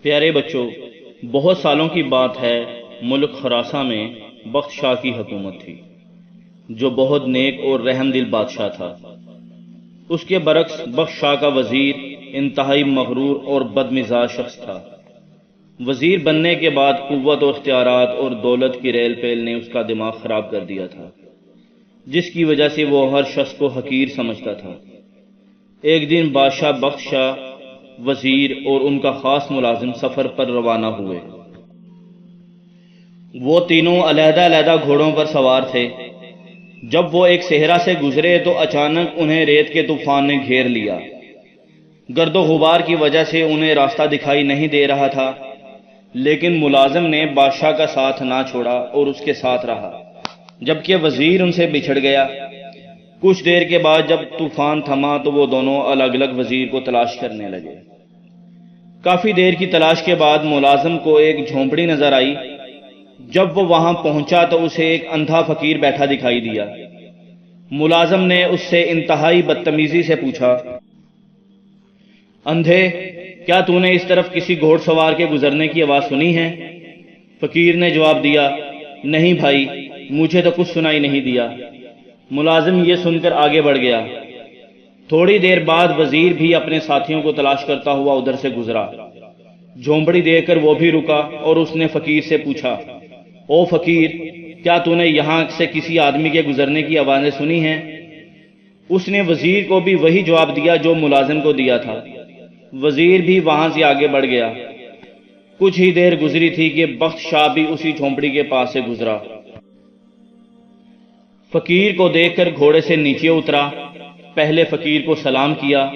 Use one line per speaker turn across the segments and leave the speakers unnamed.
پیارے بچوں، بہت سالوں کی بات ہے، ملک خراساں میں بخت شاہ کی حکومت تھی جو بہت نیک اور رحم دل بادشاہ تھا۔ اس کے برعکس بخت شاہ کا وزیر انتہائی مغرور اور بد مزاج شخص تھا۔ وزیر بننے کے بعد قوت و اختیارات اور دولت کی ریل پیل نے اس کا دماغ خراب کر دیا تھا، جس کی وجہ سے وہ ہر شخص کو حقیر سمجھتا تھا۔ ایک دن بادشاہ بخت شاہ، وزیر اور ان کا خاص ملازم سفر پر روانہ ہوئے۔ وہ تینوں علیحدہ علیحدہ گھوڑوں پر سوار تھے۔ جب وہ ایک صحرا سے گزرے تو اچانک انہیں ریت کے طوفان نے گھیر لیا۔ گرد و غبار کی وجہ سے انہیں راستہ دکھائی نہیں دے رہا تھا، لیکن ملازم نے بادشاہ کا ساتھ نہ چھوڑا اور اس کے ساتھ رہا، جبکہ وزیر ان سے بچھڑ گیا۔ کچھ دیر کے بعد جب طوفان تھما تو وہ دونوں الگ الگ وزیر کو تلاش کرنے لگے۔ کافی دیر کی تلاش کے بعد ملازم کو ایک جھونپڑی نظر آئی۔ جب وہ وہاں پہنچا تو اسے ایک اندھا فقیر بیٹھا دکھائی دیا۔ ملازم نے اس سے انتہائی بدتمیزی سے پوچھا، اندھے، کیا تو نے اس طرف کسی گھوڑ سوار کے گزرنے کی آواز سنی ہے؟ فقیر نے جواب دیا، نہیں بھائی، مجھے تو کچھ سنائی نہیں دیا۔ ملازم یہ سن کر آگے بڑھ گیا۔ تھوڑی دیر بعد وزیر بھی اپنے ساتھیوں کو تلاش کرتا ہوا ادھر سے گزرا۔ جھونپڑی دیکھ کر وہ بھی رکا اور اس نے فقیر سے پوچھا، او فقیر، کیا تو نے یہاں سے کسی آدمی کے گزرنے کی آوازیں سنی ہیں؟ اس نے وزیر کو بھی وہی جواب دیا جو ملازم کو دیا تھا۔ وزیر بھی وہاں سے آگے بڑھ گیا۔ کچھ ہی دیر گزری تھی کہ بخت شاہ بھی اسی جھونپڑی کے پاس سے گزرا۔ فقیر کو دیکھ کر گھوڑے سے نیچے اترا، پہلے فقیر کو سلام کیا،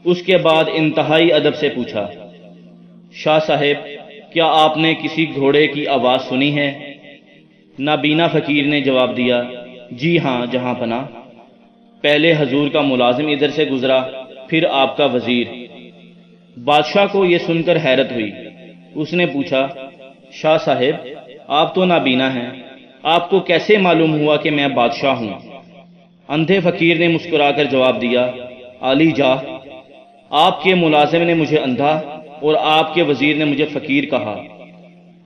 اس کے بعد انتہائی ادب سے پوچھا، شاہ صاحب، کیا آپ نے کسی گھوڑے کی آواز سنی ہے؟ نابینا فقیر نے جواب دیا، جی ہاں جہاں پناہ، پہلے حضور کا ملازم ادھر سے گزرا، پھر آپ کا وزیر۔ بادشاہ کو یہ سن کر حیرت ہوئی۔ اس نے پوچھا، شاہ صاحب، آپ تو نابینا ہیں، آپ کو کیسے معلوم ہوا کہ میں بادشاہ ہوں؟ اندھے فقیر نے مسکرا کر جواب دیا، عالی جاہ، آپ کے ملازم نے مجھے اندھا اور آپ کے وزیر نے مجھے فقیر کہا،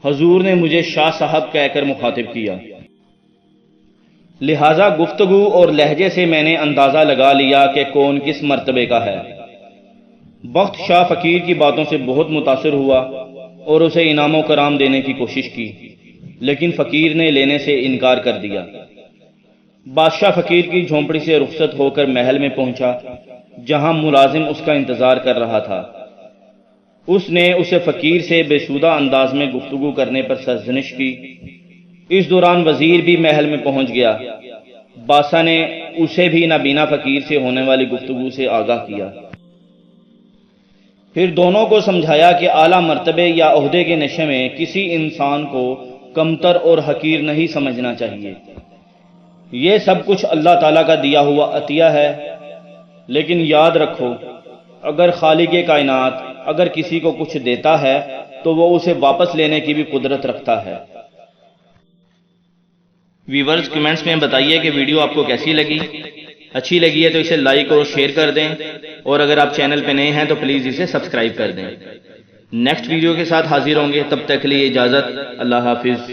حضور نے مجھے شاہ صاحب کہہ کر مخاطب کیا، لہذا گفتگو اور لہجے سے میں نے اندازہ لگا لیا کہ کون کس مرتبے کا ہے۔ بخت شاہ فقیر کی باتوں سے بہت متاثر ہوا اور اسے انعام و کرام دینے کی کوشش کی، لیکن فقیر نے لینے سے انکار کر دیا۔ بادشاہ فقیر کی جھونپڑی سے رخصت ہو کر محل میں پہنچا، جہاں ملازم اس کا انتظار کر رہا تھا۔ اس نے اسے فقیر سے بےسودہ انداز میں گفتگو کرنے پر سرزنش کی۔ اس دوران وزیر بھی محل میں پہنچ گیا۔ بادشاہ نے اسے بھی نابینا فقیر سے ہونے والی گفتگو سے آگاہ کیا۔ پھر دونوں کو سمجھایا کہ اعلیٰ مرتبے یا عہدے کے نشے میں کسی انسان کو کمتر اور حقیر نہیں سمجھنا چاہیے۔ یہ سب کچھ اللہ تعالیٰ کا دیا ہوا عطیہ ہے، لیکن یاد رکھو، اگر خالق کائنات اگر کسی کو کچھ دیتا ہے تو وہ اسے واپس لینے کی بھی قدرت رکھتا ہے۔ ویورز کمنٹس میں بتائیے کہ ویڈیو آپ کو کیسی لگی۔ اچھی لگی ہے تو اسے لائک اور شیئر کر دیں، اور اگر آپ چینل پہ نئے ہیں تو پلیز اسے سبسکرائب کر دیں۔ نیکسٹ ویڈیو کے ساتھ حاضر ہوں گے، تب تک کے لیے اجازت، اللہ حافظ۔